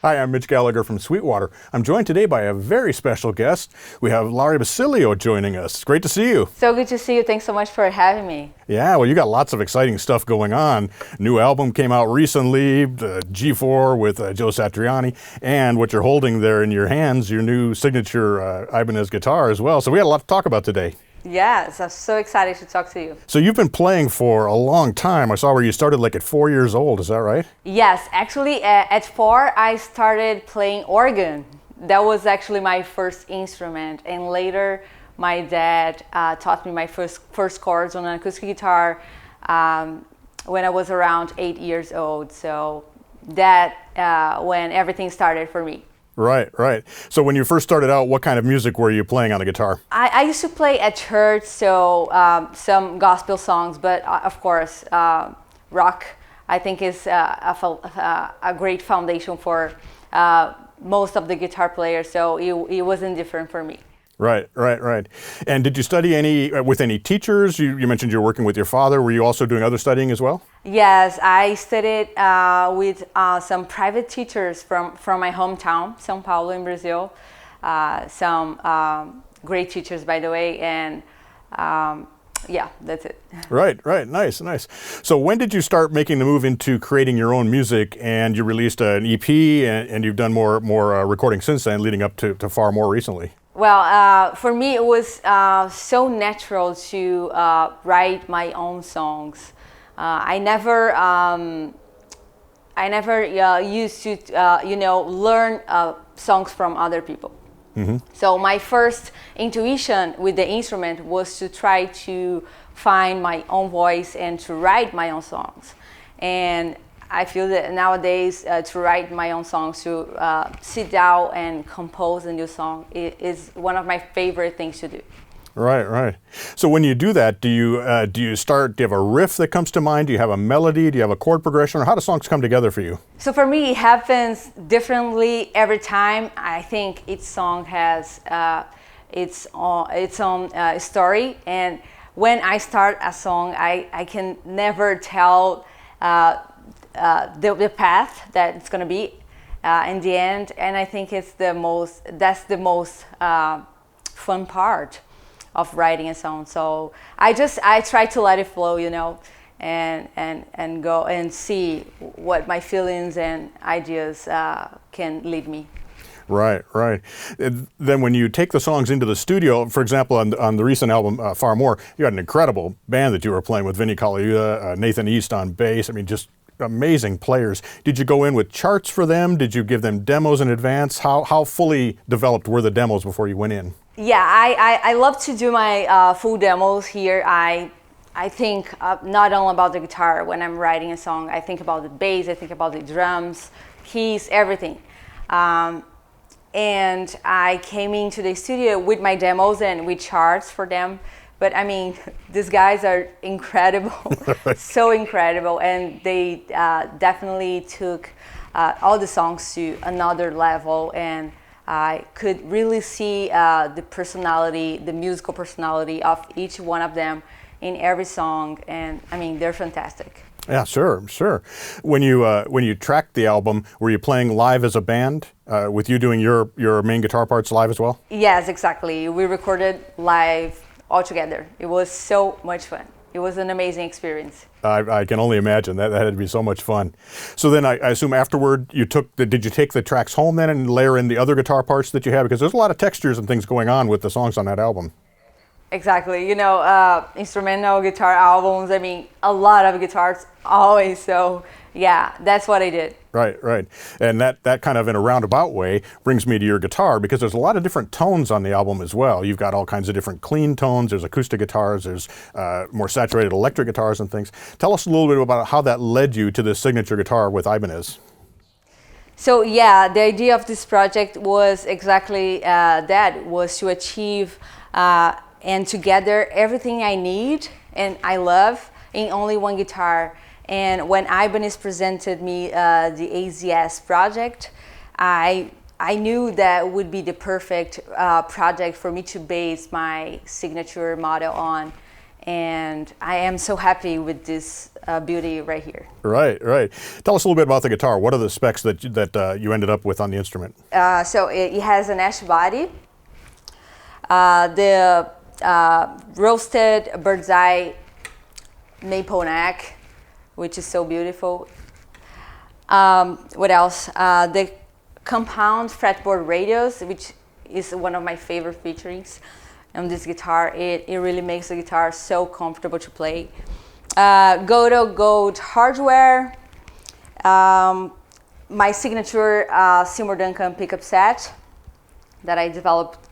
Hi, I'm Mitch Gallagher from Sweetwater. I'm joined today by a very special guest. We have Lari Basilio joining us. Great to see you. So good to see you. Thanks so much for having me. Yeah, well, you got lots of exciting stuff going on. New album came out recently, G4 with Joe Satriani, and what you're holding there in your hands, your new signature Ibanez guitar as well. So we had a lot to talk about today. Yes, I'm so excited to talk to you. So you've been playing for a long time. I saw where you started like at 4 years old, is that right? Yes, actually at 4 I started playing organ. That was actually my first instrument, and later my dad taught me my first chords on an acoustic guitar when I was around 8 years old. So that when everything started for me. Right, right. So when you first started out, what kind of music were you playing on the guitar? I used to play at church, so some gospel songs, but of course, rock I think is a great foundation for most of the guitar players, so it wasn't different for me. Right, right, right. And did you study with any teachers? You mentioned you were working with your father. Were you also doing other studying as well? Yes, I studied with some private teachers from my hometown, São Paulo in Brazil. Some great teachers, by the way, and yeah, that's it. Right, right, nice, nice. So when did you start making the move into creating your own music? And you released an EP, and you've done more recording since then, leading up to far more recently. Well, for me, it was so natural to write my own songs. I never used to, learn songs from other people. Mm-hmm. So my first intuition with the instrument was to try to find my own voice and to write my own songs. And I feel that nowadays to write my own songs, to sit down and compose a new song is one of my favorite things to do. Right, right. So when you do that, do you have a riff that comes to mind? Do you have a melody? Do you have a chord progression? Or how do songs come together for you? So for me, it happens differently every time. I think each song has its own story. And when I start a song, I can never tell the path that it's going to be in the end, and I think that's the most fun part of writing a song. So I try to let it flow, and go and see what my feelings and ideas can lead me. Right, right. Then when you take the songs into the studio, for example, on the recent album, Far More, you had an incredible band that you were playing with, Vinny Colaiuta, Nathan East on bass. I mean, just amazing players. Did you go in with charts for them? Did you give them demos in advance? How fully developed were the demos before you went in? Yeah, I love to do my full demos here. I think not only about the guitar when I'm writing a song. I think about the bass, I think about the drums, keys, everything. And I came into the studio with my demos and with charts for them. But I mean, these guys are incredible, so incredible, and they definitely took all the songs to another level, and I could really see the personality, the musical personality of each one of them in every song, and I mean, they're fantastic. Yeah, sure, sure. When you tracked the album, were you playing live as a band, with you doing your main guitar parts live as well? Yes, exactly. We recorded live all together. It was so much fun. It was an amazing experience. I can only imagine that had to be so much fun. So then I assume afterward did you take the tracks home then and layer in the other guitar parts that you have? Because there's a lot of textures and things going on with the songs on that album. Exactly. Instrumental guitar albums, I mean, a lot of guitars always. So yeah, that's what I did. Right, right. And that kind of in a roundabout way brings me to your guitar, because there's a lot of different tones on the album as well. You've got all kinds of different clean tones. There's acoustic guitars, there's more saturated electric guitars and things. Tell us a little bit about how that led you to this signature guitar with Ibanez. So yeah, the idea of this project was exactly that, was to achieve and to gather everything I need and I love in only one guitar. And when Ibanez presented me the AZS project, I knew that would be the perfect project for me to base my signature model on. And I am so happy with this beauty right here. Right, right. Tell us a little bit about the guitar. What are the specs that you ended up with on the instrument? So it has an ash body. The roasted bird's eye maple neck, which is so beautiful. What else? The compound fretboard radius, which is one of my favorite features on this guitar. It really makes the guitar so comfortable to play. Gold hardware. My signature Seymour Duncan pickup set that I developed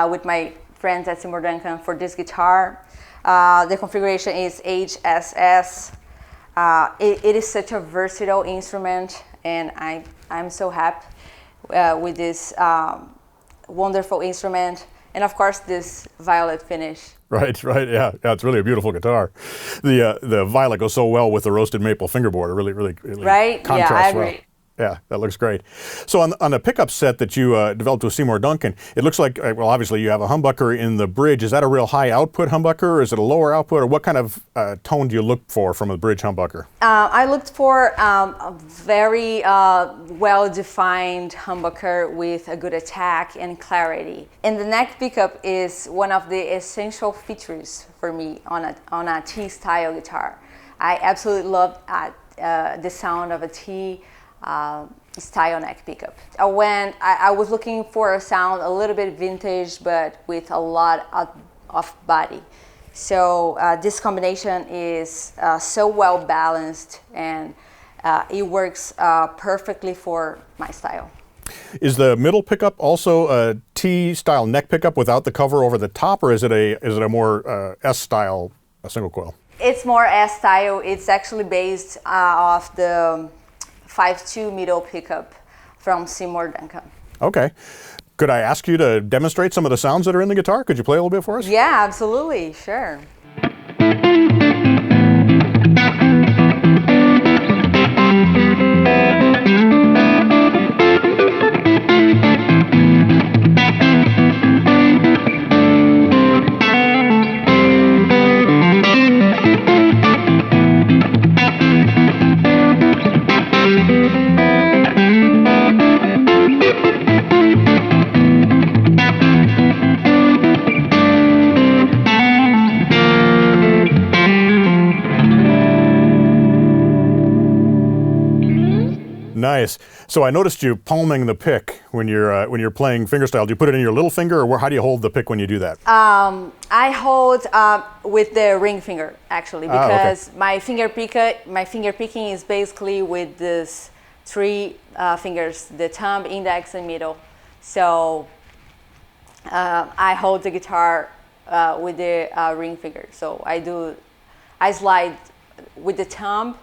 with my friends at Seymour Duncan for this guitar. The configuration is HSS. It is such a versatile instrument, and I'm so happy with this wonderful instrument, and of course this violet finish. Right, right, yeah, it's really a beautiful guitar. The violet goes so well with the roasted maple fingerboard. It really right? contrasts yeah, I agree. well. Yeah, that looks great. So on the pickup set that you developed with Seymour Duncan, it looks like, well, obviously you have a humbucker in the bridge. Is that a real high output humbucker, or is it a lower output, or what kind of tone do you look for from a bridge humbucker? I looked for a very well-defined humbucker with a good attack and clarity. And the neck pickup is one of the essential features for me on a T-style guitar. I absolutely love the sound of a T style neck pickup. When I was looking for a sound a little bit vintage, but with a lot of body. So this combination is so well balanced, and it works perfectly for my style. Is the middle pickup also a T-style neck pickup without the cover over the top, or is it a more S-style single coil? It's more S-style. It's actually based off the 5.2 middle pickup from Seymour Duncan. Okay. Could I ask you to demonstrate some of the sounds that are in the guitar? Could you play a little bit for us? Yeah, absolutely. Sure. Nice. So I noticed you palming the pick when you're playing fingerstyle. Do you put it in your little finger, or how do you hold the pick when you do that? I hold with the ring finger, actually, because okay. my finger picking is basically with these three fingers: the thumb, index, and middle. So I hold the guitar with the ring finger. So I slide with the thumb.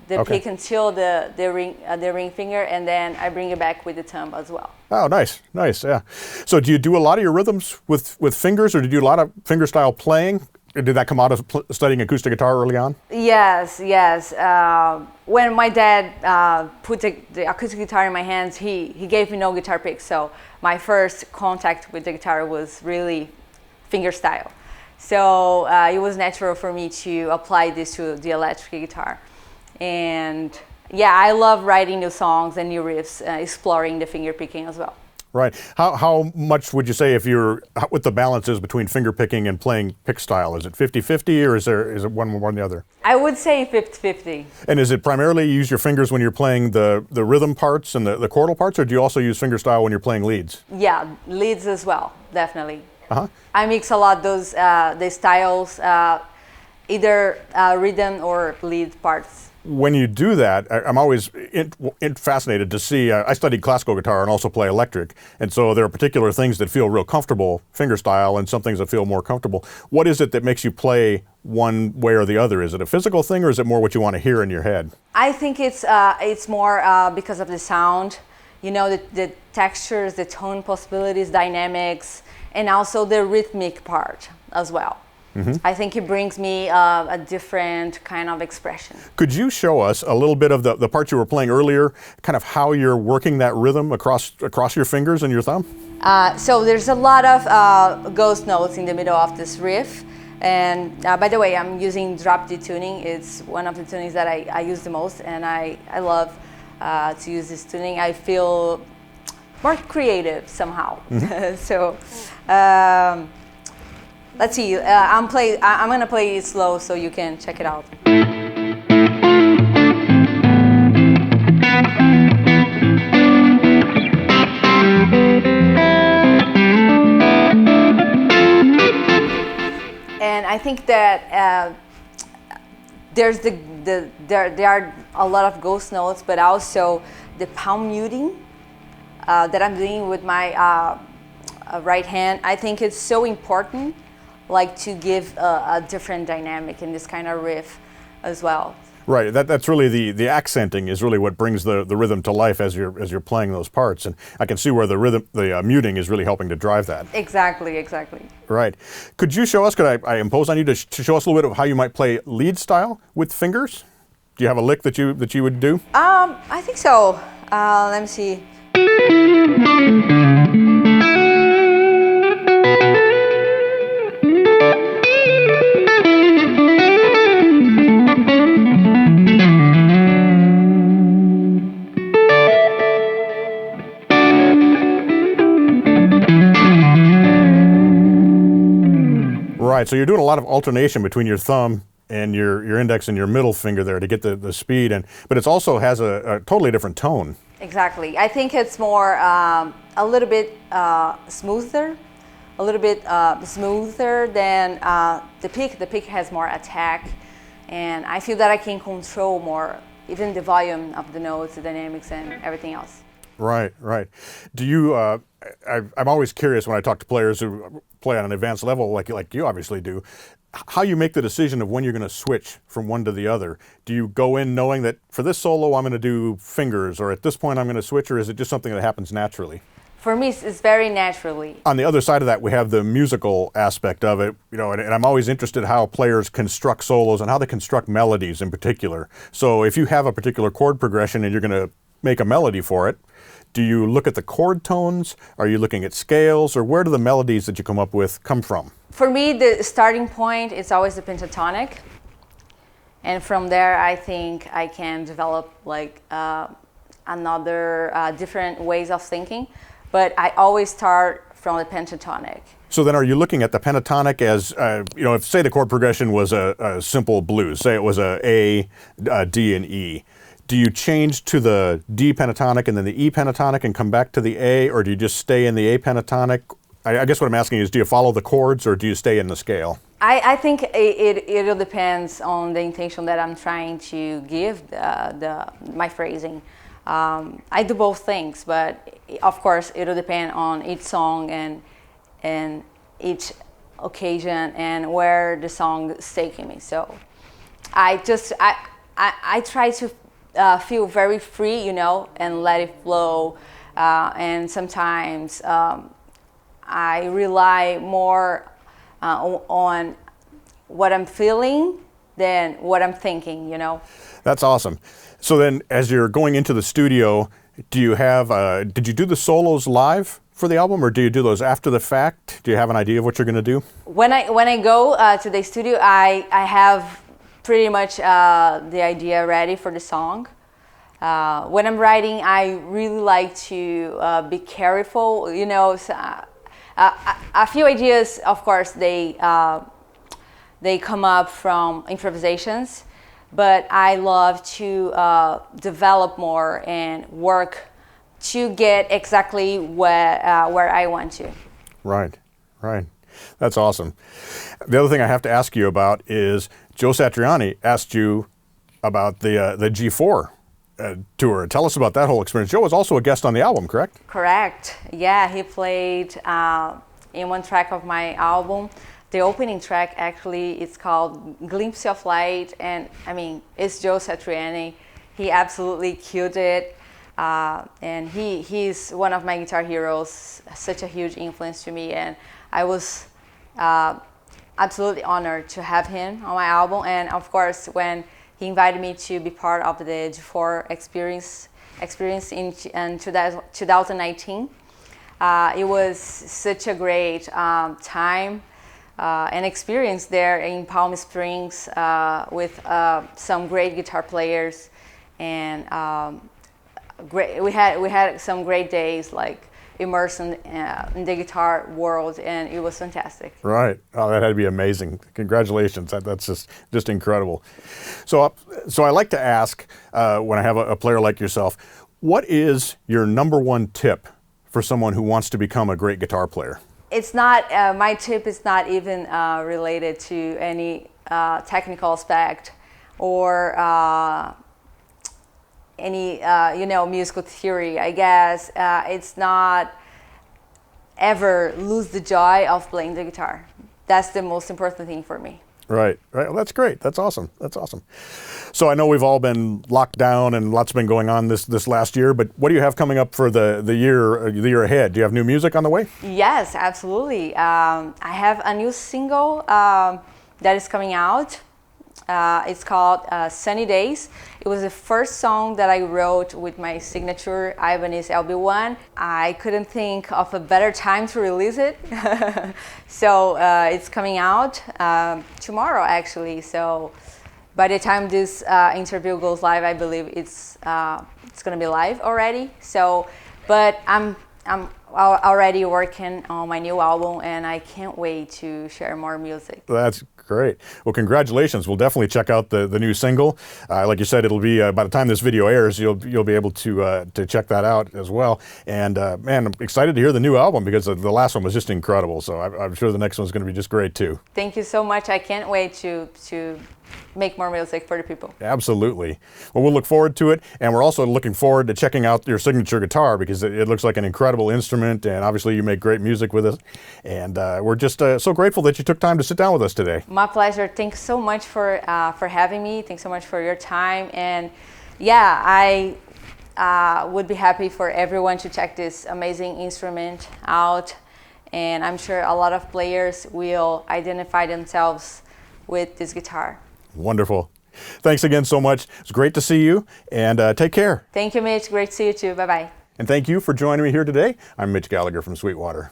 The pick until the ring finger, and then I bring it back with the thumb as well. Oh, nice, yeah. So do you do a lot of your rhythms with fingers, or do you do a lot of fingerstyle playing? Did that come out of studying acoustic guitar early on? Yes. When my dad put the acoustic guitar in my hands, he gave me no guitar picks. So my first contact with the guitar was really fingerstyle. So it was natural for me to apply this to the electric guitar. And yeah, I love writing new songs and new riffs, exploring the finger picking as well. Right. How much would you say what the balance is between finger picking and playing pick style? Is it 50-50, or is it one more than the other? I would say 50-50. And is it primarily you use your fingers when you're playing the rhythm parts and the chordal parts, or do you also use finger style when you're playing leads? Yeah, leads as well, definitely. Uh-huh. I mix a lot those the styles, either rhythm or lead parts. When you do that, I'm always fascinated to see. I studied classical guitar and also play electric, and so there are particular things that feel real comfortable fingerstyle, and some things that feel more comfortable. What is it that makes you play one way or the other? Is it a physical thing, or is it more what you want to hear in your head? I think it's more because of the sound, the textures, the tone possibilities, dynamics, and also the rhythmic part as well. Mm-hmm. I think it brings me a different kind of expression. Could you show us a little bit of the part you were playing earlier, kind of how you're working that rhythm across your fingers and your thumb? So there's a lot of ghost notes in the middle of this riff. And by the way, I'm using drop D tuning. It's one of the tunings that I use the most, and I love to use this tuning. I feel more creative somehow. So let's see. I'm gonna play it slow so you can check it out. And I think that there are a lot of ghost notes, but also the palm muting that I'm doing with my right hand. I think it's so important, like to give a different dynamic in this kind of riff as well. Right. That's really the accenting is really what brings the rhythm to life as you're playing those parts, and I can see where the muting is really helping to drive that. Exactly. Right. Could you show us? Could I impose on you to show us a little bit of how you might play lead style with fingers? Do you have a lick that you would do? I think so. Let me see. Right, so you're doing a lot of alternation between your thumb and your index and your middle finger there to get the speed, but it also has a totally different tone. Exactly. I think it's more a little bit smoother than the pick. The pick has more attack, and I feel that I can control more, even the volume of the notes, the dynamics, and everything else. Right. Do you? I'm always curious when I talk to players who play on an advanced level, like you obviously do, how you make the decision of when you're going to switch from one to the other. Do you go in knowing that for this solo I'm going to do fingers, or at this point I'm going to switch, or is it just something that happens naturally? For me, it's very naturally. On the other side of that, we have the musical aspect of it, and I'm always interested how players construct solos and how they construct melodies in particular. So if you have a particular chord progression and you're going to make a melody for it, do you look at the chord tones? Are you looking at scales, or where do the melodies that you come up with come from? For me, the starting point is always the pentatonic, and from there, I think I can develop like another different ways of thinking. But I always start from the pentatonic. So then, are you looking at the pentatonic as if say the chord progression was a simple blues, say it was a D, and E. Do you change to the D pentatonic and then the E pentatonic and come back to the A, or do you just stay in the A pentatonic? I guess what I'm asking is, do you follow the chords or do you stay in the scale? I think it all depends on the intention that I'm trying to give my phrasing. I do both things, but of course it'll depend on each song and each occasion and where the song is taking me. So I try to feel very free, and let it flow. And sometimes I rely more on what I'm feeling than what I'm thinking, That's awesome. So then, as you're going into the studio, do you have? Did you do the solos live for the album, or do you do those after the fact? Do you have an idea of what you're going to do? When I go to the studio, I have pretty much the idea ready for the song. When I'm writing, I really like to be careful. So, a few ideas, of course, they come up from improvisations, but I love to develop more and work to get exactly where I want to. Right. That's awesome. The other thing I have to ask you about is Joe Satriani asked you about the G4 tour. Tell us about that whole experience. Joe was also a guest on the album, correct? Correct. Yeah, he played in one track of my album. The opening track actually is called Glimpse of Light, and it's Joe Satriani. He absolutely killed it, and he's one of my guitar heroes, such a huge influence to me, and I was absolutely honored to have him on my album. And of course, when he invited me to be part of the G4 experience in 2019. It was such a great time. an experience there in Palm Springs with some great guitar players, and we had some great days, like immersed in the guitar world, and it was fantastic. Right. Oh, that had to be amazing. Congratulations. That's just incredible. So I like to ask when I have a player like yourself, what is your number one tip for someone who wants to become a great guitar player? It's not, my tip is not even related to any technical aspect or any musical theory, I guess. It's not ever lose the joy of playing the guitar. That's the most important thing for me. Right. Well, that's great. That's awesome. So I know we've all been locked down and lots been going on this last year, but what do you have coming up for the year ahead? Do you have new music on the way? Yes, absolutely. I have a new single that is coming out. It's called Sunny Days. It was the first song that I wrote with my signature Ibanez LB1. I couldn't think of a better time to release it. So it's coming out tomorrow, actually. So by the time this interview goes live, I believe it's going to be live already. So, but I'm already working on my new album, and I can't wait to share more music. That's great. Well, congratulations. We'll definitely check out the new single. Like you said, it'll be by the time this video airs, you'll be able to check that out as well. And man, I'm excited to hear the new album because the last one was just incredible. So I'm sure the next one's going to be just great too. Thank you so much. I can't wait to make more music for the people. Absolutely. Well, we'll look forward to it, and we're also looking forward to checking out your signature guitar because it looks like an incredible instrument, and obviously you make great music with it. And we're just so grateful that you took time to sit down with us today. My pleasure. Thanks so much for having me. Thanks so much for your time. And yeah, I would be happy for everyone to check this amazing instrument out. And I'm sure a lot of players will identify themselves with this guitar. Wonderful. Thanks again so much. It's great to see you, and take care. Thank you, Mitch. Great to see you too. Bye-bye. And thank you for joining me here today. I'm Mitch Gallagher from Sweetwater.